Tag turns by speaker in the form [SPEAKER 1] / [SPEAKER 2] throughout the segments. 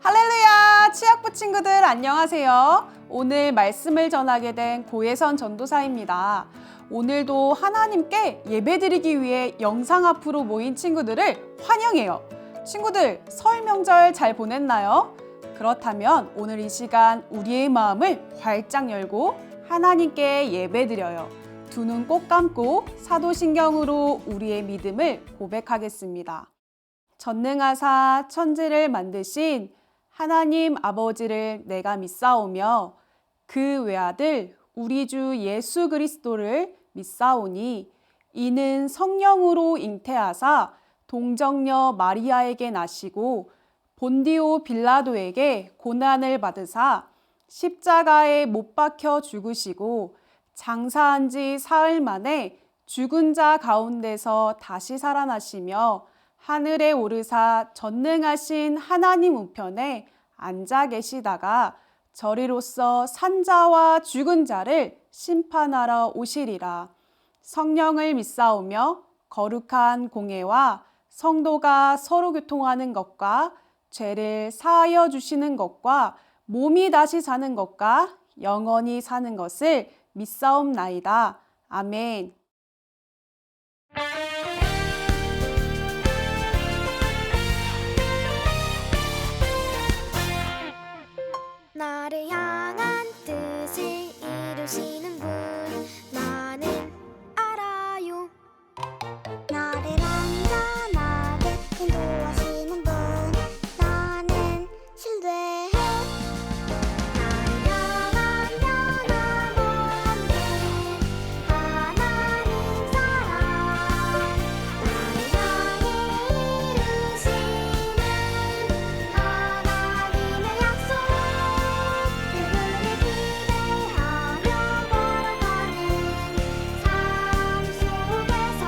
[SPEAKER 1] 할렐루야! 취학부 친구들 안녕하세요. 오늘 말씀을 전하게 된 고혜선 전도사입니다. 오늘도 하나님께 예배드리기 위해 영상 앞으로 모인 친구들을 환영해요. 친구들, 설 명절 잘 보냈나요? 그렇다면 오늘 이 시간 우리의 마음을 활짝 열고 하나님께 예배드려요. 두 눈 꼭 감고 사도신경으로 우리의 믿음을 고백하겠습니다. 전능하사 천지를 만드신 하나님 아버지를 내가 믿사오며 그 외아들 우리 주 예수 그리스도를 믿사오니 이는 성령으로 잉태하사 동정녀 마리아에게 나시고 본디오 빌라도에게 고난을 받으사 십자가에 못 박혀 죽으시고 장사한 지 사흘 만에 죽은 자 가운데서 다시 살아나시며 하늘에 오르사 전능하신 하나님 우편에 앉아 계시다가 저리로서 산자와 죽은 자를 심판하러 오시리라. 성령을 믿사오며 거룩한 공예와 성도가 서로 교통하는 것과 죄를 사하여 주시는 것과 몸이 다시 사는 것과 영원히 사는 것을 믿사옵나이다. 아멘.
[SPEAKER 2] 나를 향한 뜻을 이루시는 분 나는 알아요. 나를 안전하게 인도하시는 분 나는 신뢰해. 나를 향한 변함없는 하나님 사랑 나를 향해 이루시는 하나님의 약속 그분을 기대하며 걸어가는 삶 속에서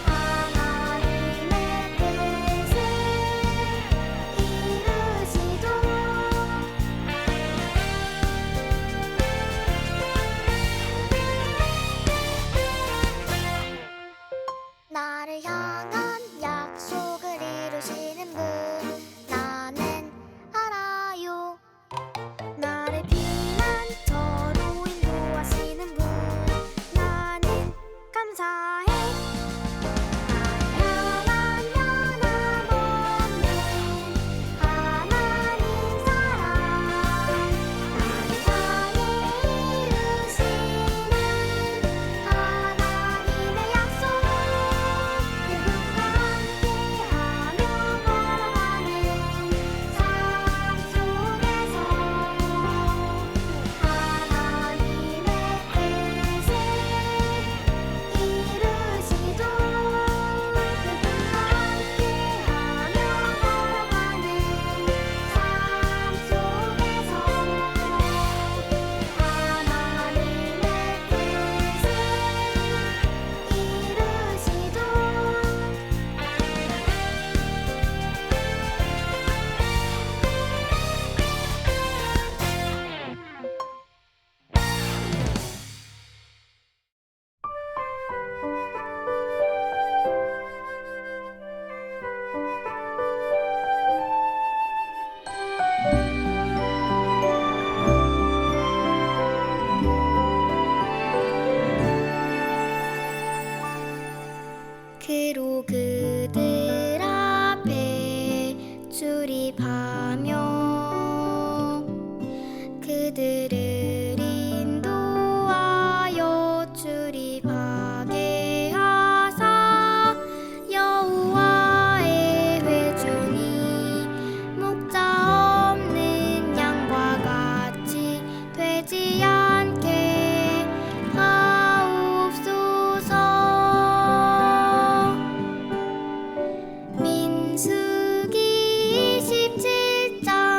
[SPEAKER 2] 하나님의 뜻을 이루시도 나를 향한 약속을 이루시는 분 나는 알아요. 나를 피난처로 인도하시는 분 나는 감사해. 나를 향한 변함없는 하나님 사랑 나를 향해 이루시는 하나님의 약속 그분과 함께하며 걸어가는 삶 속에서 하나님의 뜻을 이루시도 그분과 함께하며 걸어가는 삶 속에서 하나님의 뜻을 그로 그들 앞에 출입하며 그들을 인도하여 출입하게 하사 여호와의 회중이 목자 없는 양과 같이 되지 않게 하옵소서. 민수기 27장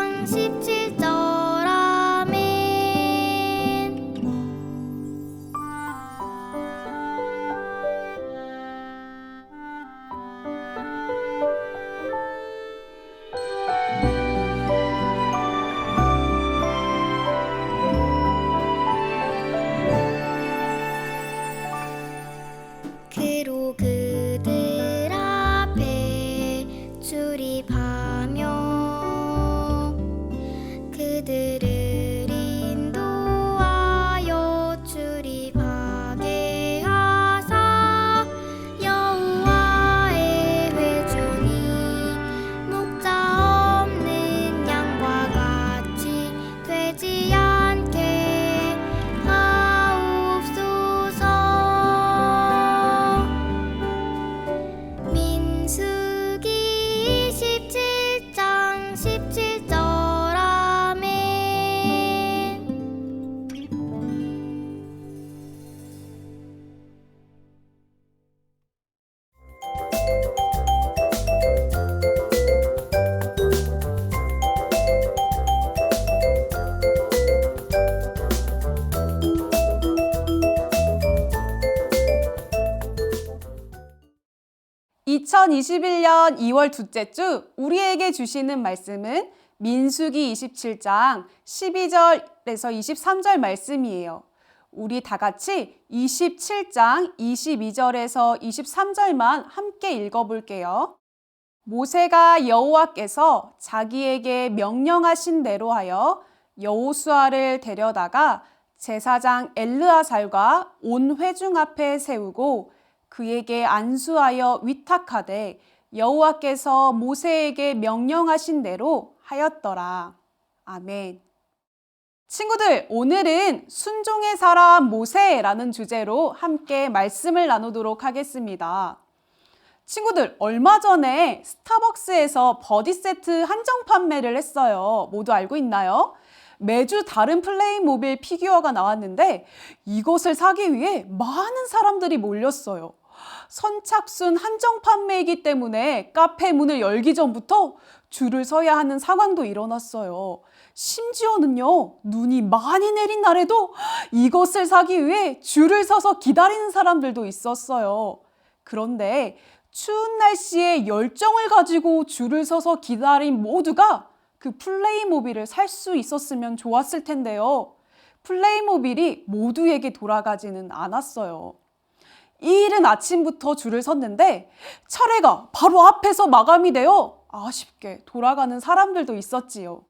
[SPEAKER 1] 2021년 2월 둘째 주 우리에게 주시는 말씀은 민수기 27장 12절에서 23절 말씀이에요. 우리 다 같이 27장 22절에서 23절만 함께 읽어볼게요. 모세가 여호와께서 자기에게 명령하신 대로 하여 여호수아를 데려다가 제사장 엘르아살과 온 회중 앞에 세우고 그에게 안수하여 위탁하되 여호와께서 모세에게 명령하신 대로 하였더라. 아멘. 친구들, 오늘은 순종의 사람 모세라는 주제로 함께 말씀을 나누도록 하겠습니다. 친구들, 얼마 전에 스타벅스에서 버디 세트 한정 판매를 했어요. 모두 알고 있나요? 매주 다른 플레이모빌 피규어가 나왔는데 이것을 사기 위해 많은 사람들이 몰렸어요. 선착순 한정 판매이기 때문에 카페 문을 열기 전부터 줄을 서야 하는 상황도 일어났어요. 심지어는요, 눈이 많이 내린 날에도 이것을 사기 위해 줄을 서서 기다리는 사람들도 있었어요. 그런데 추운 날씨에 열정을 가지고 줄을 서서 기다린 모두가 그 플레이모빌을 살 수 있었으면 좋았을 텐데요. 플레이모빌이 모두에게 돌아가지는 않았어요. 이른 아침부터 줄을 섰는데 차례가 바로 앞에서 마감이 되어 아쉽게 돌아가는 사람들도 있었지요.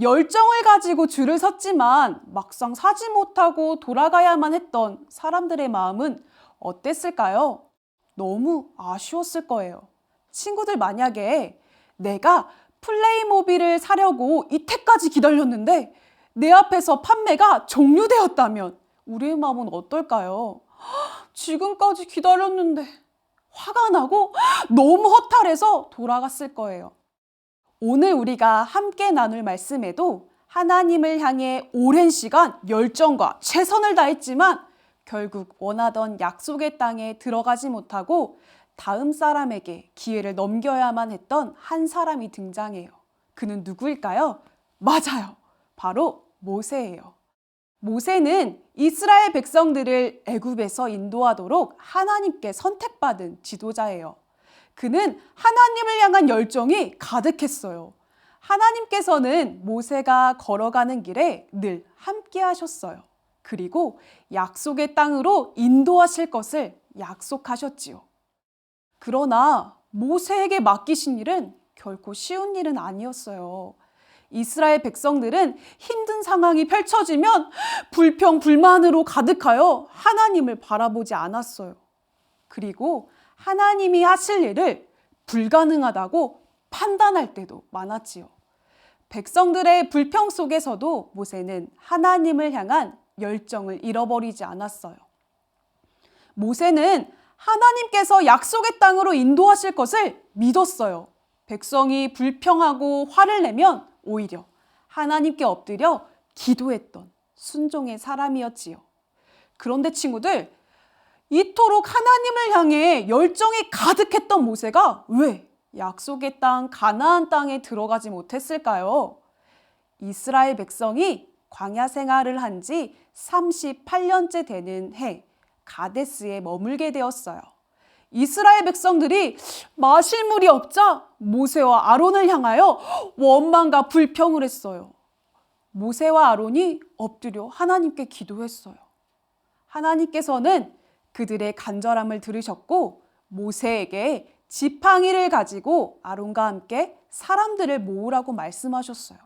[SPEAKER 1] 열정을 가지고 줄을 섰지만 막상 사지 못하고 돌아가야만 했던 사람들의 마음은 어땠을까요? 너무 아쉬웠을 거예요. 친구들, 만약에 내가 플레이모빌을 사려고 이때까지 기다렸는데 내 앞에서 판매가 종료되었다면 우리의 마음은 어떨까요? 지금까지 기다렸는데 화가 나고 너무 허탈해서 돌아갔을 거예요. 오늘 우리가 함께 나눌 말씀에도 하나님을 향해 오랜 시간 열정과 최선을 다했지만 결국 원하던 약속의 땅에 들어가지 못하고 다음 사람에게 기회를 넘겨야만 했던 한 사람이 등장해요. 그는 누구일까요? 맞아요. 바로 모세예요. 모세는 이스라엘 백성들을 애굽에서 인도하도록 하나님께 선택받은 지도자예요. 그는 하나님을 향한 열정이 가득했어요. 하나님께서는 모세가 걸어가는 길에 늘 함께 하셨어요. 그리고 약속의 땅으로 인도하실 것을 약속하셨지요. 그러나 모세에게 맡기신 일은 결코 쉬운 일은 아니었어요. 이스라엘 백성들은 힘든 상황이 펼쳐지면 불평, 불만으로 가득하여 하나님을 바라보지 않았어요. 그리고 하나님이 하실 일을 불가능하다고 판단할 때도 많았지요. 백성들의 불평 속에서도 모세는 하나님을 향한 열정을 잃어버리지 않았어요. 모세는 하나님께서 약속의 땅으로 인도하실 것을 믿었어요. 백성이 불평하고 화를 내면 오히려 하나님께 엎드려 기도했던 순종의 사람이었지요. 그런데 친구들, 이토록 하나님을 향해 열정이 가득했던 모세가 왜 약속의 땅 가나안 땅에 들어가지 못했을까요? 이스라엘 백성이 광야 생활을 한 지 38년째 되는 해 가데스에 머물게 되었어요. 이스라엘 백성들이 마실 물이 없자 모세와 아론을 향하여 원망과 불평을 했어요. 모세와 아론이 엎드려 하나님께 기도했어요. 하나님께서는 그들의 간절함을 들으셨고 모세에게 지팡이를 가지고 아론과 함께 사람들을 모으라고 말씀하셨어요.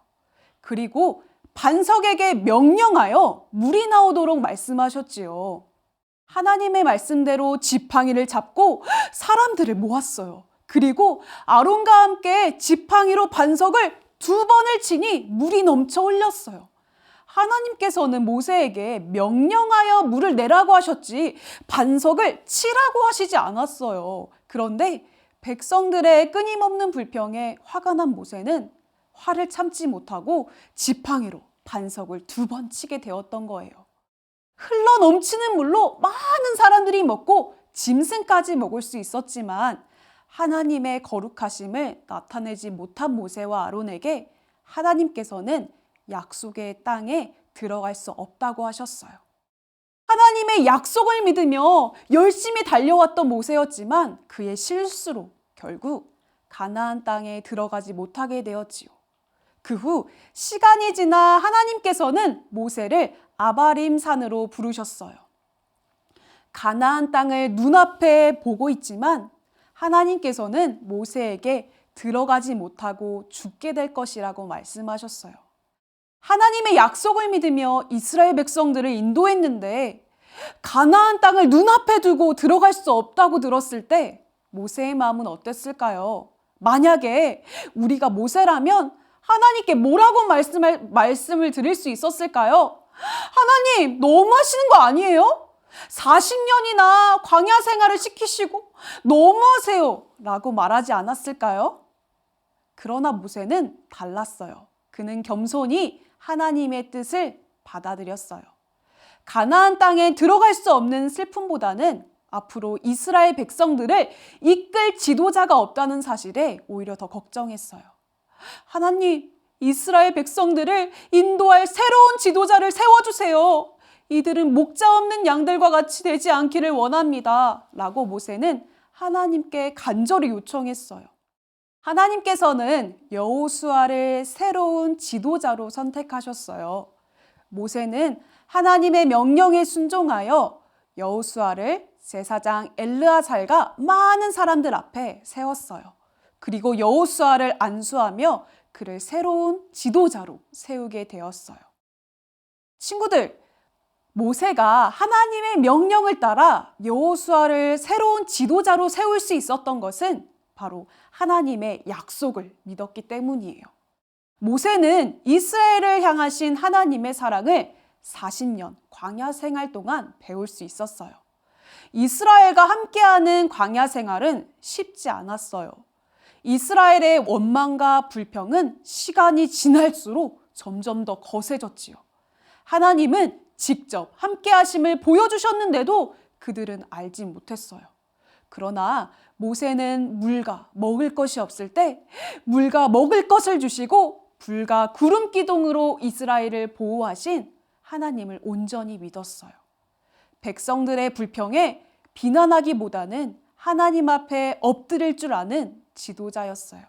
[SPEAKER 1] 그리고 반석에게 명령하여 물이 나오도록 말씀하셨지요. 하나님의 말씀대로 지팡이를 잡고 사람들을 모았어요. 그리고 아론과 함께 지팡이로 반석을 2번을 치니 물이 넘쳐 흘렸어요. 하나님께서는 모세에게 명령하여 물을 내라고 하셨지 반석을 치라고 하시지 않았어요. 그런데 백성들의 끊임없는 불평에 화가 난 모세는 화를 참지 못하고 지팡이로 반석을 2번 치게 되었던 거예요. 흘러 넘치는 물로 많은 사람들이 먹고 짐승까지 먹을 수 있었지만 하나님의 거룩하심을 나타내지 못한 모세와 아론에게 하나님께서는 약속의 땅에 들어갈 수 없다고 하셨어요. 하나님의 약속을 믿으며 열심히 달려왔던 모세였지만 그의 실수로 결국 가나안 땅에 들어가지 못하게 되었지요. 그 후 시간이 지나 하나님께서는 모세를 아바림 산으로 부르셨어요. 가나안 땅을 눈앞에 보고 있지만 하나님께서는 모세에게 들어가지 못하고 죽게 될 것이라고 말씀하셨어요. 하나님의 약속을 믿으며 이스라엘 백성들을 인도했는데 가나안 땅을 눈앞에 두고 들어갈 수 없다고 들었을 때 모세의 마음은 어땠을까요? 만약에 우리가 모세라면 하나님께 뭐라고 말씀을 드릴 수 있었을까요? 하나님, 너무하시는 거 아니에요? 40년이나 광야 생활을 시키시고 너무하세요 라고 말하지 않았을까요? 그러나 모세는 달랐어요. 그는 겸손히 하나님의 뜻을 받아들였어요. 가나안 땅에 들어갈 수 없는 슬픔보다는 앞으로 이스라엘 백성들을 이끌 지도자가 없다는 사실에 오히려 더 걱정했어요. 하나님, 이스라엘 백성들을 인도할 새로운 지도자를 세워주세요. 이들은 목자 없는 양들과 같이 되지 않기를 원합니다. 라고 모세는 하나님께 간절히 요청했어요. 하나님께서는 여호수아를 새로운 지도자로 선택하셨어요. 모세는 하나님의 명령에 순종하여 여호수아를 제사장 엘르아살과 많은 사람들 앞에 세웠어요. 그리고 여호수아를 안수하며 그를 새로운 지도자로 세우게 되었어요. 친구들, 모세가 하나님의 명령을 따라 여호수아를 새로운 지도자로 세울 수 있었던 것은 바로 하나님의 약속을 믿었기 때문이에요. 모세는 이스라엘을 향하신 하나님의 사랑을 40년 광야 생활 동안 배울 수 있었어요. 이스라엘과 함께하는 광야 생활은 쉽지 않았어요. 이스라엘의 원망과 불평은 시간이 지날수록 점점 더 거세졌지요. 하나님은 직접 함께하심을 보여주셨는데도 그들은 알지 못했어요. 그러나 모세는 물과 먹을 것이 없을 때 물과 먹을 것을 주시고 불과 구름 기둥으로 이스라엘을 보호하신 하나님을 온전히 믿었어요. 백성들의 불평에 비난하기보다는 하나님 앞에 엎드릴 줄 아는 지도자였어요.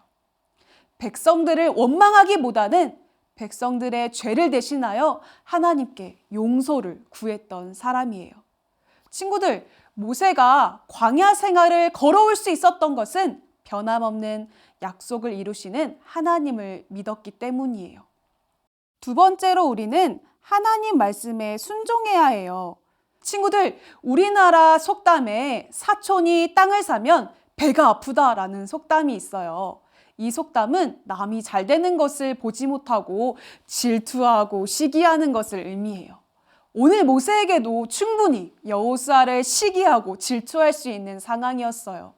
[SPEAKER 1] 백성들을 원망하기보다는 백성들의 죄를 대신하여 하나님께 용서를 구했던 사람이에요. 친구들, 모세가 광야 생활을 걸어올 수 있었던 것은 변함없는 약속을 이루시는 하나님을 믿었기 때문이에요. 두 번째로 우리는 하나님 말씀에 순종해야 해요. 친구들, 우리나라 속담에 사촌이 땅을 사면 배가 아프다라는 속담이 있어요. 이 속담은 남이 잘 되는 것을 보지 못하고 질투하고 시기하는 것을 의미해요. 오늘 모세에게도 충분히 여호수아를 시기하고 질투할 수 있는 상황이었어요.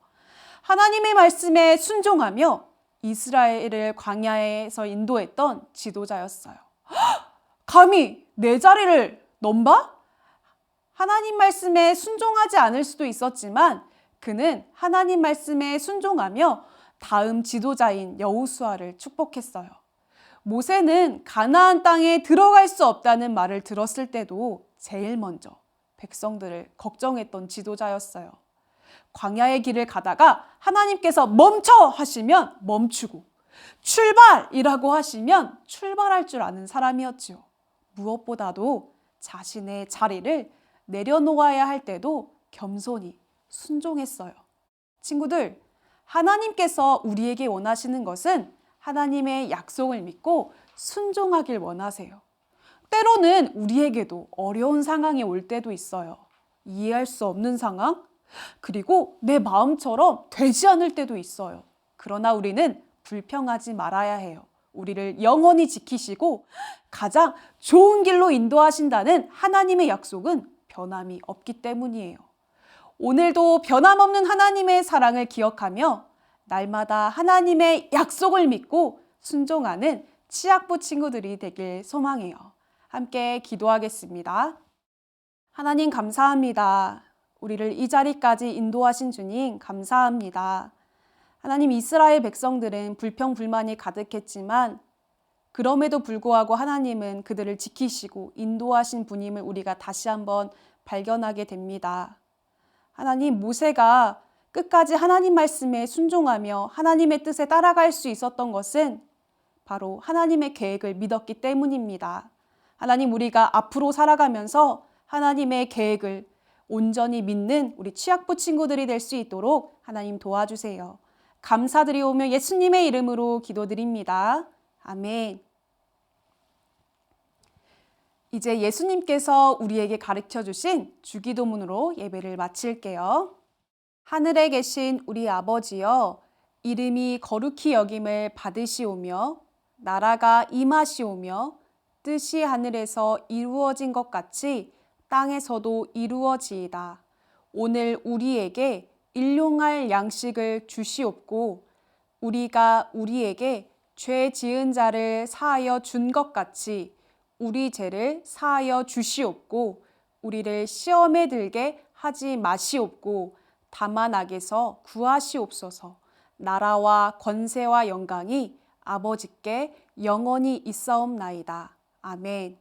[SPEAKER 1] 하나님의 말씀에 순종하며 이스라엘을 광야에서 인도했던 지도자였어요. 감히 내 자리를 넘봐? 하나님 말씀에 순종하지 않을 수도 있었지만 그는 하나님 말씀에 순종하며 다음 지도자인 여호수아를 축복했어요. 모세는 가나안 땅에 들어갈 수 없다는 말을 들었을 때도 제일 먼저 백성들을 걱정했던 지도자였어요. 광야의 길을 가다가 하나님께서 멈춰 하시면 멈추고 출발이라고 하시면 출발할 줄 아는 사람이었지요. 무엇보다도 자신의 자리를 내려놓아야 할 때도 겸손히 순종했어요. 친구들, 하나님께서 우리에게 원하시는 것은 하나님의 약속을 믿고 순종하길 원하세요. 때로는 우리에게도 어려운 상황이 올 때도 있어요. 이해할 수 없는 상황, 그리고 내 마음처럼 되지 않을 때도 있어요. 그러나 우리는 불평하지 말아야 해요. 우리를 영원히 지키시고 가장 좋은 길로 인도하신다는 하나님의 약속은 변함이 없기 때문이에요. 오늘도 변함없는 하나님의 사랑을 기억하며 날마다 하나님의 약속을 믿고 순종하는 치학부 친구들이 되길 소망해요. 함께 기도하겠습니다. 하나님 감사합니다. 우리를 이 자리까지 인도하신 주님 감사합니다. 하나님, 이스라엘 백성들은 불평불만이 가득했지만 그럼에도 불구하고 하나님은 그들을 지키시고 인도하신 분임을 우리가 다시 한번 발견하게 됩니다. 하나님, 모세가 끝까지 하나님 말씀에 순종하며 하나님의 뜻에 따라갈 수 있었던 것은 바로 하나님의 계획을 믿었기 때문입니다. 하나님, 우리가 앞으로 살아가면서 하나님의 계획을 온전히 믿는 우리 취학부 친구들이 될 수 있도록 하나님 도와주세요. 감사드리오며 예수님의 이름으로 기도드립니다. 아멘. 이제 예수님께서 우리에게 가르쳐 주신 주기도문으로 예배를 마칠게요. 하늘에 계신 우리 아버지여, 이름이 거룩히 여김을 받으시오며 나라가 임하시오며 뜻이 하늘에서 이루어진 것 같이 땅에서도 이루어지이다. 오늘 우리에게 일용할 양식을 주시옵고 우리가 우리에게 죄 지은 자를 사하여 준 것 같이 우리 죄를 사하여 주시옵고 우리를 시험에 들게 하지 마시옵고 다만 악에서 구하시옵소서. 나라와 권세와 영광이 아버지께 영원히 있사옵나이다. 아멘.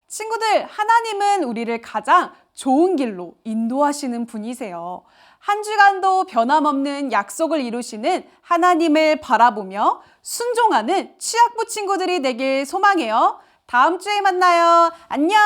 [SPEAKER 1] 친구들, 하나님은 우리를 가장 좋은 길로 인도하시는 분이세요. 한 주간도 변함없는 약속을 이루시는 하나님을 바라보며 순종하는 취학부 친구들이 되길 소망해요. 다음 주에 만나요. 안녕!